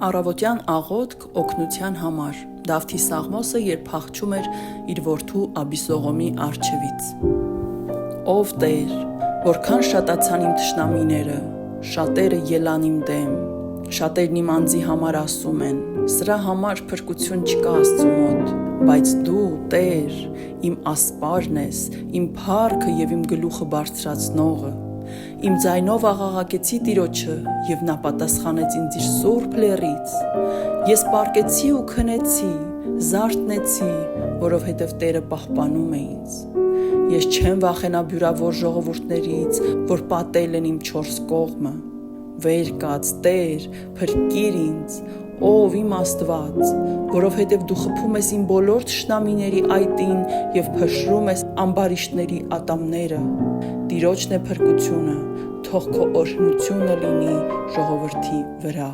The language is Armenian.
Առավոտյան աղոթք օգնության համար Դավթի Սաղմոսը, երբ փախչում էր իր որդու Աբիսողոմի առջևից։ Ով Տեր, որքան շատացան իմ թշնամիները, շատերը ելան իմ դեմ, շատերն իմ անձի համար ասում են, սրա համար փրկություն չկա Աստծու մոտ, բայց դու, Տեր, իմ ասպարն ես, իմ փառքը և իմ գլուխը բարձրացնողը։ Իմ ձայնով աղաղակեցի Տիրոջը, և նա պատասխանեց ինձ իր սուրբ լեռից։ Ես պառկեցի ու քնեցի, զարթնեցի, որովհետև Տերը պահպանում է ինձ։ Ես չեմ վախենա բյուրավոր ժողովուրդներից, որ պատել են իմ չորս կողմը։ Վեր կաց, Տեր, փրկիր ինձ, ով իմ Աստված, որովհետև դու խփում ես իմ բոլոր թշնամիների այտին և փշրում ես ամբարիշտների ատամները։ Տիրոջն է փրկությունը, թող քո օրհնությունը լինի ժողովրդի վրա։